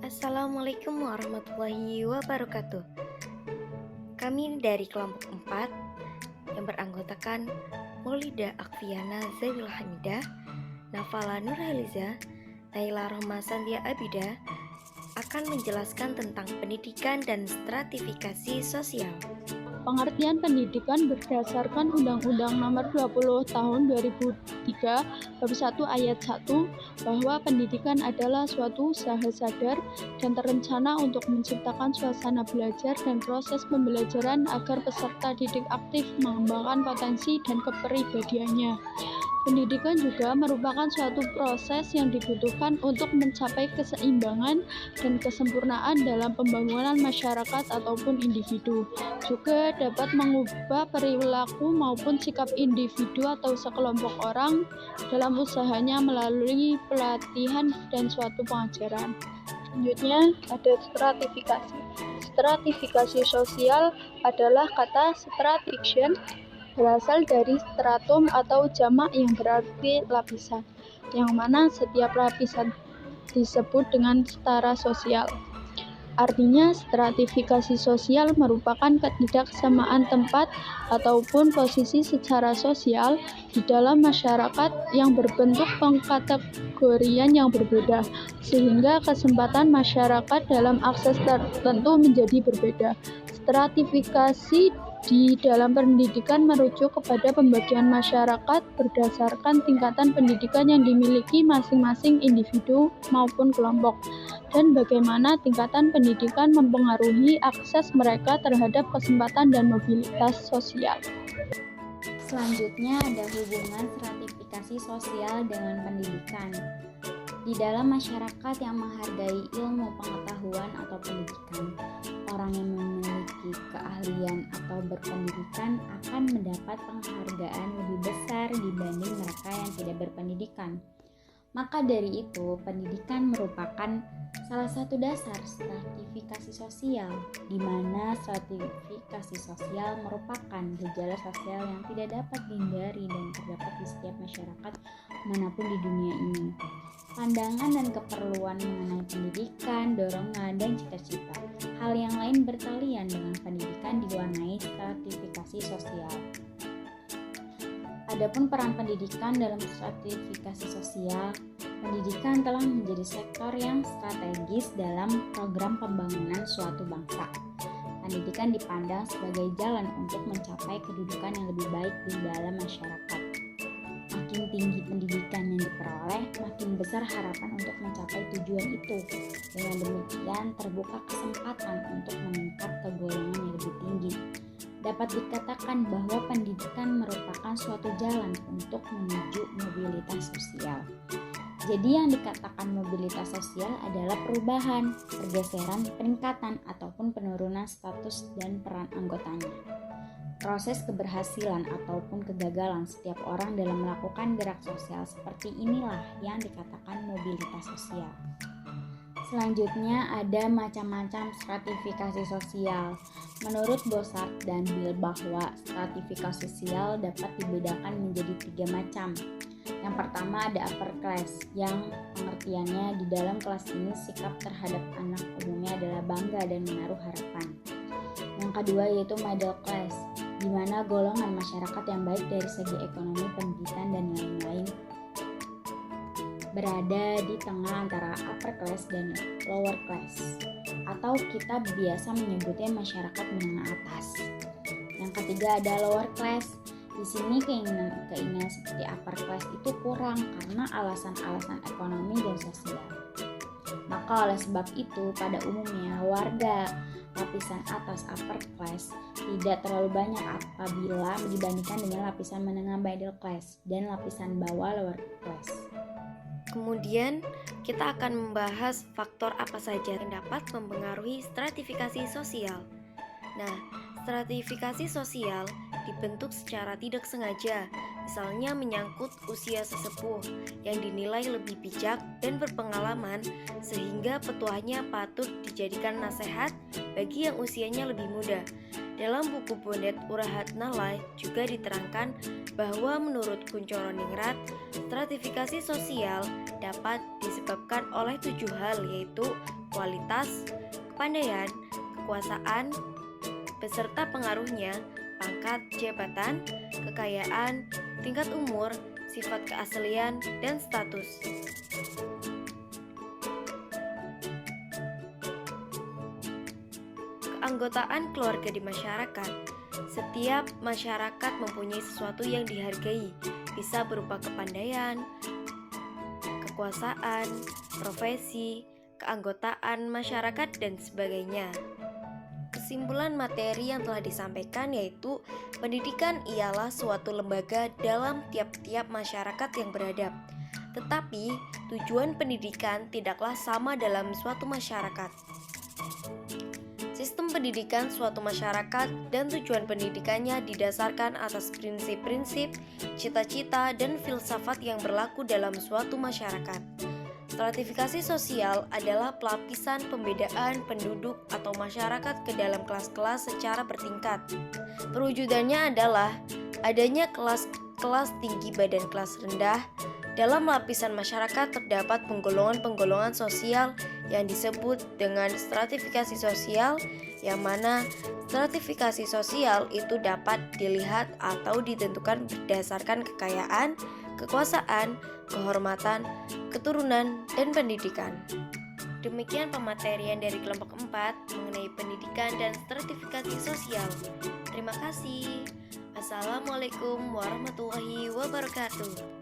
Assalamualaikum warahmatullahi wabarakatuh. Kami dari kelompok 4 yang beranggotakan Maulida Akfiana Zawil Hamidah, Nafala Nurhaliza, Naila Rohma Sandia Abida akan menjelaskan tentang pendidikan dan stratifikasi sosial. Pengertian pendidikan berdasarkan Undang-Undang Nomor 20 Tahun 2003 Bab 1 Ayat 1 bahwa pendidikan adalah suatu usaha sadar dan terencana untuk menciptakan suasana belajar dan proses pembelajaran agar peserta didik aktif mengembangkan potensi dan kepribadiannya. Pendidikan juga merupakan suatu proses yang dibutuhkan untuk mencapai keseimbangan dan kesempurnaan dalam pembangunan masyarakat ataupun individu. Juga dapat mengubah perilaku maupun sikap individu atau sekelompok orang dalam usahanya melalui pelatihan dan suatu pengajaran. Selanjutnya ada stratifikasi. Stratifikasi sosial adalah kata stratification berasal dari stratum atau jamak yang berarti lapisan, yang mana setiap lapisan disebut dengan setara sosial. Artinya, stratifikasi sosial merupakan ketidaksamaan tempat ataupun posisi secara sosial di dalam masyarakat yang berbentuk pengkategorian yang berbeda, sehingga kesempatan masyarakat dalam akses tertentu menjadi berbeda. Stratifikasi di dalam pendidikan merujuk kepada pembagian masyarakat berdasarkan tingkatan pendidikan yang dimiliki masing-masing individu maupun kelompok, dan bagaimana tingkatan pendidikan mempengaruhi akses mereka terhadap kesempatan dan mobilitas sosial. Selanjutnya ada hubungan stratifikasi sosial dengan pendidikan. Di dalam masyarakat yang menghargai ilmu pengetahuan atau pendidikan, orang yang memiliki keahlian atau berpendidikan akan mendapat penghargaan lebih besar dibanding mereka yang tidak berpendidikan. Maka dari itu, pendidikan merupakan salah satu dasar stratifikasi sosial, di mana stratifikasi sosial merupakan gejala sosial yang tidak dapat dihindari dan terdapat di setiap masyarakat manapun di dunia ini. Pandangan dan keperluan mengenai pendidikan, dorongan, dan cita-cita. Hal yang lain bertalian dengan pendidikan diwarnai stratifikasi sosial. Adapun peran pendidikan dalam stratifikasi sosial, pendidikan telah menjadi sektor yang strategis dalam program pembangunan suatu bangsa. Pendidikan dipandang sebagai jalan untuk mencapai kedudukan yang lebih baik di dalam masyarakat. Makin tinggi pendidikan yang diperoleh, makin besar harapan untuk mencapai tujuan itu. Dengan demikian, terbuka kesempatan untuk meningkat ke golongan yang lebih tinggi. Dapat dikatakan bahwa pendidikan merupakan suatu jalan untuk menuju mobilitas sosial. Jadi yang dikatakan mobilitas sosial adalah perubahan, pergeseran, peningkatan, ataupun penurunan status dan peran anggotanya. Proses keberhasilan ataupun kegagalan setiap orang dalam melakukan gerak sosial seperti inilah yang dikatakan mobilitas sosial. Selanjutnya ada macam-macam stratifikasi sosial. Menurut Bossart dan Bill bahwa stratifikasi sosial dapat dibedakan menjadi 3 macam. Yang pertama ada upper class, yang pengertiannya di dalam kelas ini sikap terhadap anak umumnya adalah bangga dan menaruh harapan. Yang kedua yaitu middle class, di mana golongan masyarakat yang baik dari segi ekonomi, pendidikan, dan lain-lain berada di tengah antara upper class dan lower class, atau kita biasa menyebutnya masyarakat menengah atas. Yang ketiga ada lower class. Di sini keinginan seperti upper class itu kurang karena alasan-alasan ekonomi dan sosial. Maka oleh sebab itu pada umumnya warga lapisan atas upper class tidak terlalu banyak apabila dibandingkan dengan lapisan menengah middle class dan lapisan bawah lower class. Kemudian kita akan membahas faktor apa saja yang dapat mempengaruhi stratifikasi sosial. Nah, stratifikasi sosial dibentuk secara tidak sengaja, misalnya menyangkut usia sesepuh yang dinilai lebih bijak dan berpengalaman sehingga petuahnya patut dijadikan nasihat bagi yang usianya lebih muda. Dalam buku Bondet Urahat Nalai juga diterangkan bahwa menurut Kunchoro-Ningrat, stratifikasi sosial dapat disebabkan oleh 7 hal, yaitu kualitas, kepandaian, kekuasaan, beserta pengaruhnya, pangkat jabatan, kekayaan, tingkat umur, sifat keaslian, dan status. Keanggotaan keluarga di masyarakat. Setiap masyarakat mempunyai sesuatu yang dihargai, bisa berupa kepandaian, kekuasaan, profesi, keanggotaan masyarakat, dan sebagainya. Kesimpulan materi yang telah disampaikan yaitu pendidikan ialah suatu lembaga dalam tiap-tiap masyarakat yang beradab. Tetapi tujuan pendidikan tidaklah sama dalam suatu masyarakat. Sistem pendidikan suatu masyarakat dan tujuan pendidikannya didasarkan atas prinsip-prinsip, cita-cita, dan filsafat yang berlaku dalam suatu masyarakat. Stratifikasi sosial adalah pelapisan pembedaan penduduk atau masyarakat ke dalam kelas-kelas secara bertingkat. Perwujudannya adalah adanya kelas tinggi dan kelas rendah. Dalam lapisan masyarakat terdapat penggolongan-penggolongan sosial yang disebut dengan stratifikasi sosial, yang mana stratifikasi sosial itu dapat dilihat atau ditentukan berdasarkan kekayaan, kekuasaan, kehormatan, keturunan, dan pendidikan. Demikian pematerian dari kelompok 4 mengenai pendidikan dan stratifikasi sosial. Terima kasih. Assalamualaikum warahmatullahi wabarakatuh.